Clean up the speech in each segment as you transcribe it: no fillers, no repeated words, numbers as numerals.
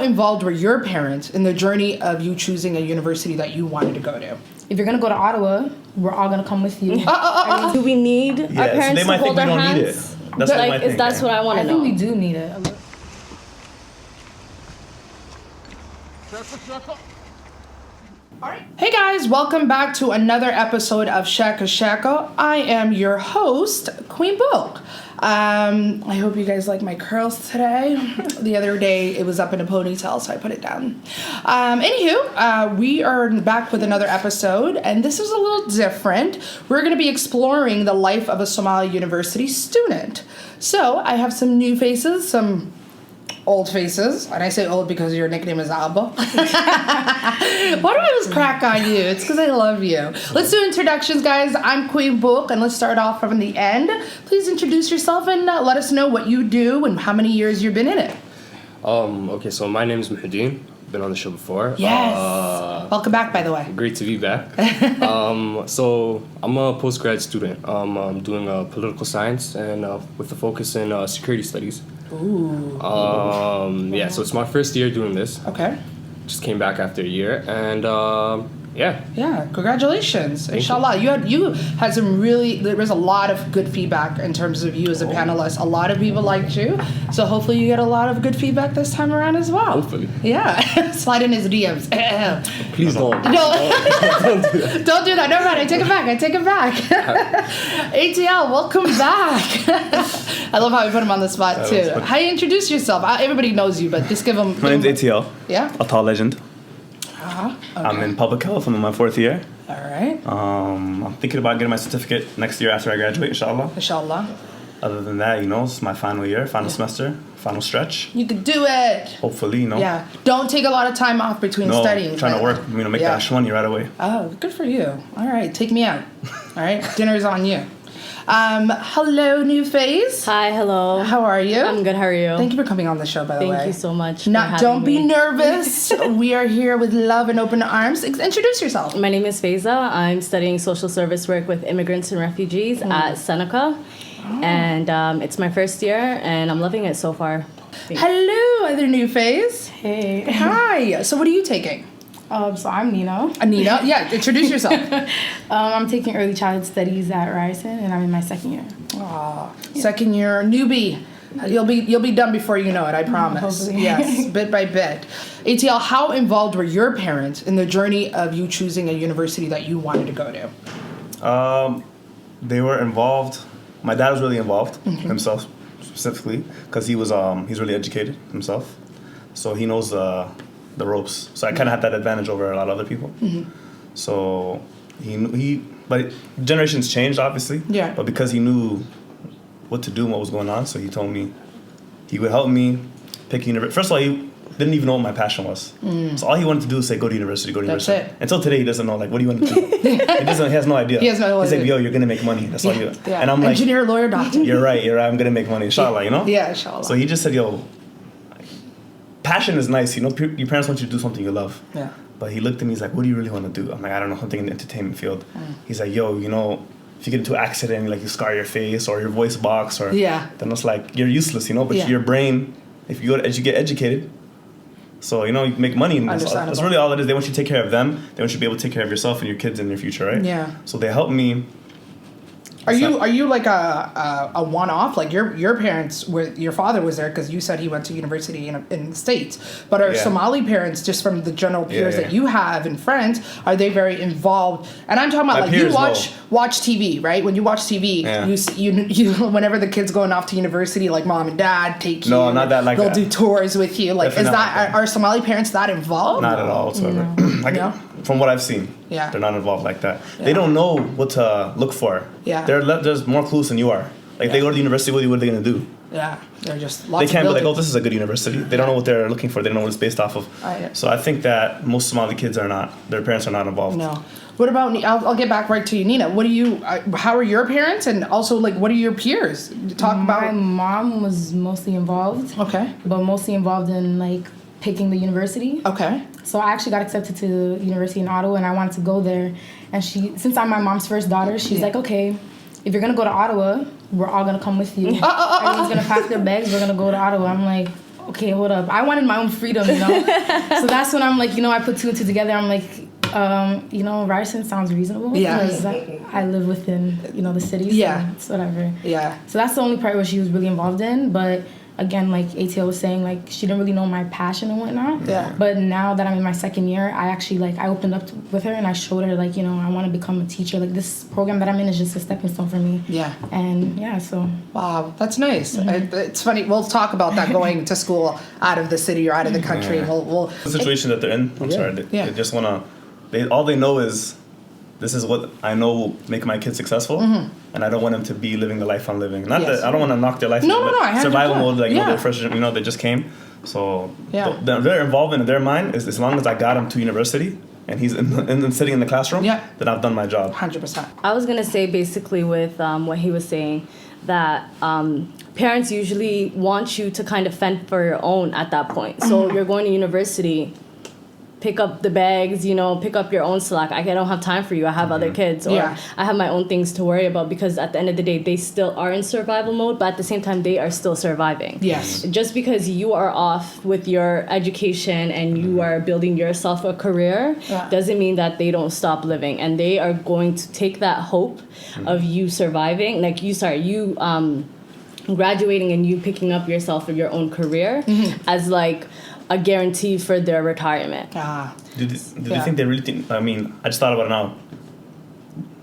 involved were your parents in the journey of you choosing a university that you wanted to go to? If you're going to go to Ottawa, we're all going to come with you. Do we need our parents to hold our hands? That's that's what I want to know. I think we do need it. Hey guys, welcome back to another episode of Sheeko Sheeko. I am your host, Queen Book. I hope you guys like my curls today. The other day it was up in a ponytail, so I put it down. We are back with another episode, and this is a little different. We're going to be exploring the life of a Somali university student. So I have some new faces, some old faces, and I say old because your nickname is Abba. Why do I always crack on you? It's because I love you. Let's do introductions, guys. I'm Queen Book, and let's start off from the end. Please introduce yourself and let us know what you do and how many years you've been in it. Okay, so my name is Muhyiddin. Been on the show before. Yes. Welcome back, by the way. Great to be back. So I'm a postgrad student. I'm doing political science and with a focus in security studies. Ooh. Yeah, so it's my first year doing this. Okay. Just came back after a year, and yeah. Yeah, congratulations. Inshallah. You had some there was a lot of good feedback in terms of you as a panelist. A lot of people liked you. So hopefully you get a lot of good feedback this time around as well. Hopefully. Yeah. Slide in his DMs. Please don't. No. Don't do that. Never mind. I take it back. ATL, welcome back. I love how we put him on the spot too. How you introduce yourself? Everybody knows you, but just give them. My name's ATL. Yeah. A tall legend. Okay. I'm in public health. I'm in my 4th year. All right. I'm thinking about getting my certificate next year after I graduate, inshallah. Inshallah. Other than that, it's my final year, final semester, final stretch. You could do it. Hopefully, Yeah. Don't take a lot of time off between studying. Trying to work, make that money right away. Oh, good for you. All right. Take me out. All right. Dinner's on you. Hello, new face. Hi, hello. How are you? I'm good. How are you? Thank you for coming on the show, by the way. Thank you so much. Don't be nervous. We are here with love and open arms. Introduce yourself. My name is Faiza. I'm studying social service work with immigrants and refugees at Seneca. And it's my first year, and I'm loving it so far. Thanks. Hello, other new face. Hey. Hi. So what are you taking? So I'm Nina. Nina? Yeah, introduce yourself. I'm taking early childhood studies at Ryerson, and I'm in my 2nd year. Aw, second year newbie. You'll be done before you know it, I promise. Hopefully. Yes, bit by bit. ATL, how involved were your parents in the journey of you choosing a university that you wanted to go to? They were involved. My dad was really involved himself specifically because he's really educated himself, so he knows the ropes. So I kind of had that advantage over a lot of other people. So but generations changed, obviously. Yeah. But because he knew what to do and what was going on, so he told me he would help me pick university. First of all, he didn't even know what my passion was. So all he wanted to do was say, go to university, go to university. That's it. Until today, he doesn't know, what do you want to do? He has no idea. He has no idea. He's like, yo, you're going to make money. That's all you. Yeah. And I'm like, engineer, lawyer, doctor. You're right. I'm going to make money, inshallah, Yeah, inshallah. So he just said, yo, passion is nice. Your parents want you to do something you love. Yeah. But he looked at me, he's like, what do you really want to do? I'm like, I don't know, something in the entertainment field. He's like, yo, if you get into an accident, you scar your face or your voice box, or then it's like, you're useless, but your brain, if you get educated, so, you make money. That's really all it is. They want you to take care of them. They want you to be able to take care of yourself and your kids in your future, right? Yeah. So they helped me. Are you like a one-off? Like your parents your father was there because you said he went to university in the States. But are Somali parents, just from the general peers that you have and friends, are they very involved? And I'm talking about you watch TV, right? When you watch TV, you whenever the kid's going off to university, like mom and dad take you. No, not that like they'll that. do tours with you. Like, Definitely are Somali parents that involved? Not at all whatsoever. No. From what I've seen, they're not involved like that. Yeah. They don't know what to look for. Yeah. There's more clues than you are. They go to the university, what are they going to do? Yeah, they're just They can't be like, oh, this is a good university. They don't know what they're looking for. They don't know what it's based off of. So I think that most Somali kids their parents are not involved. No. What about, I'll get back right to you, Nina. How are your parents? And also, what are your peers? Talk about. My mom was mostly involved. Okay. But mostly involved in, picking the university. Okay. So I actually got accepted to the university in Ottawa, and I wanted to go there. And since I'm my mom's first daughter, she's like, okay, if you're going to go to Ottawa, we're all going to come with you. Everyone's going to pack their bags. We're going to go to Ottawa. I'm like, okay, hold up. I wanted my own freedom, you know? So that's when I'm like, you know, I put two and two together. I'm like, you know, Ryerson sounds reasonable. Yeah. Because I live within, you know, the city. So Yeah. it's whatever. Yeah. So that's the only part where she was really involved in. But again, like ATL was saying, like she didn't really know my passion and whatnot. Yeah. But now that I'm in my second year, I actually like I opened up with her and I showed her like, you know, I want to become a teacher. Like this program that I'm in is just a stepping stone for me. Yeah. And yeah, so. Wow, that's nice. It's funny. We'll talk about that going to school out of the city or out of the country. We'll The situation that they're in. I'm sorry. They just wanna. All they know is, this is what I know will make my kids successful, and I don't want them to be living the life I'm living. Not that I don't want to knock their life. No, I survival mode. Like, you know, Yeah. they're fresh. You know, they just came. So Yeah. their involvement in their mind is, as long as I got him to university and he's sitting in the classroom, then I've done my job. 100%. I was gonna say basically with what he was saying that parents usually want you to kind of fend for your own at that point. So you're going to university, pick up the bags, you know, pick up your own slack. I don't have time for you. I have other kids, or I have my own things to worry about, because at the end of the day, they still are in survival mode, but at the same time, they are still surviving. Yes. Just because you are off with your education and you are building yourself a career doesn't mean that they don't stop living, and they are going to take that hope of you surviving, like you graduating and you picking up yourself or your own career as like a guarantee for their retirement. Do they think they really think? I mean, I just thought about it now.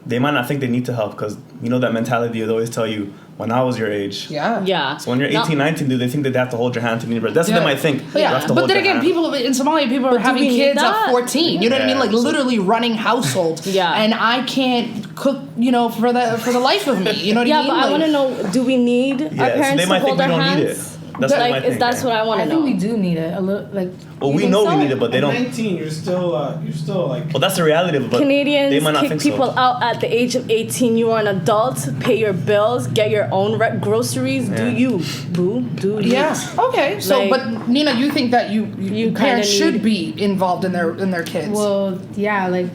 They might not think they need to help, because you know that mentality they always tell you, when I was your age. Yeah. So when you're 18, 19, do they think that they have to hold your hand to the university? That's what they might think. But then again, people in Somalia, people are having kids at 14. You know what I mean? Like literally running households. And I can't cook, you know, for the life of me. You know what I mean? Yeah, but I want to know, do we need our parents to hold our hands? That's what I think. That's what I want to know. I think we do need it a little, like. Well, we know we need it, but they don't. 19, you're still like. Well, that's the reality of it. But Canadians they might not kick think people out at the age of 18. You are an adult. Pay your bills. Get your own groceries. Do you, boo? Do you? Yeah. Okay. So, Like, but Nina, you think that you parents should be involved in their kids? Well, yeah, like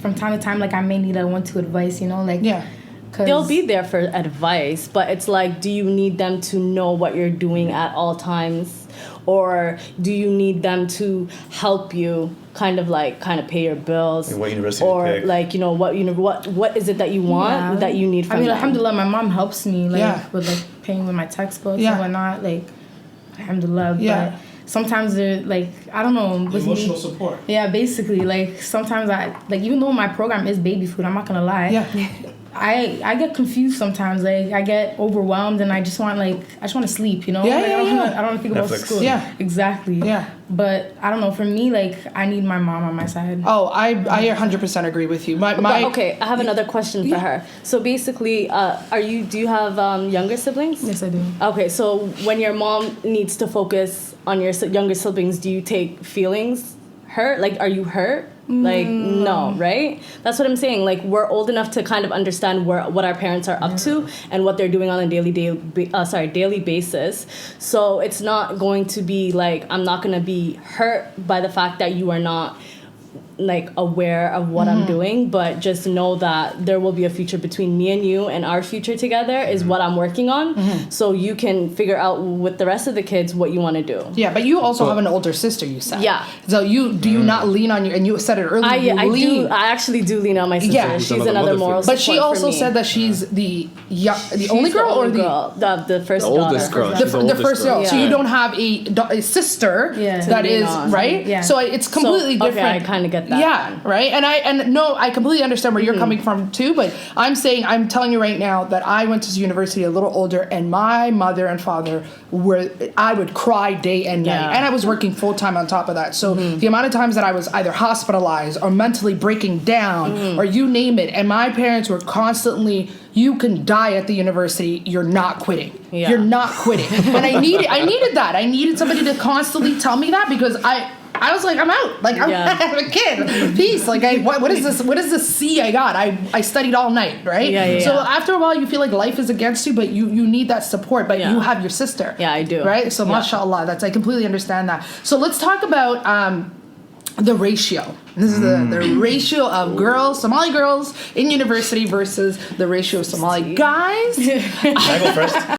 from time to time, like I may need a 1-2 advice, you know, like. Yeah. They'll be there for advice, but it's like, do you need them to know what you're doing at all times? Or do you need them to help you kind of pay your bills? What university or to pick. like, you know, what is it that you want that you need from them? Alhamdulillah, my mom helps me with like paying with my textbooks and whatnot, like alhamdulillah. But sometimes they're like, I don't know. Emotional support. Yeah, basically, like sometimes even though my program is baby food, I'm not gonna lie. I get confused sometimes. Like I get overwhelmed and I just want to sleep. You know. I don't want to think about school. Yeah. Exactly. Yeah. But I don't know. For me, like I need my mom on my side. Oh, I 100% agree with you. Okay, I have another question for her. So basically, do you have younger siblings? Yes, I do. Okay, so when your mom needs to focus on your younger siblings, do you take feelings hurt? Like, are you hurt? Like, no, right? That's what I'm saying. Like, we're old enough to kind of understand what our parents are up to and what they're doing on a daily basis. So it's not going to be like, I'm not going to be hurt by the fact that you are not like aware of what I'm doing, but just know that there will be a future between me and you, and our future together is what I'm working on. So you can figure out with the rest of the kids what you want to do. Yeah, but you also have an older sister, you said. Yeah. So you not lean on your, and you said it earlier. I actually do lean on my sister. Yeah. She's another moral support. But she also said that she's the only girl, or the first the oldest girl. The first girl. So Yeah. you don't have a sister that is right. Yeah. So it's completely different. Okay, I kind of get that. Yeah, right. And I completely understand where you're coming from too. But I'm telling you right now that I went to university a little older, and my mother and father I would cry day and night, and I was working full time on top of that. So the amount of times that I was either hospitalized or mentally breaking down or you name it, and my parents were constantly, you can die at the university, you're not quitting. You're not quitting. And I needed that. I needed somebody to constantly tell me that, because I was like, I'm out. Like, I'm a kid. Peace. Like, what is this? What is this C I got? I studied all night, right? Yeah. So after a while, you feel like life is against you, but you need that support. But you have your sister. Yeah, I do. Right? So, mashallah, I completely understand that. So let's talk about the ratio. This is the ratio of Somali girls in university versus the ratio of Somali guys. Can I go first?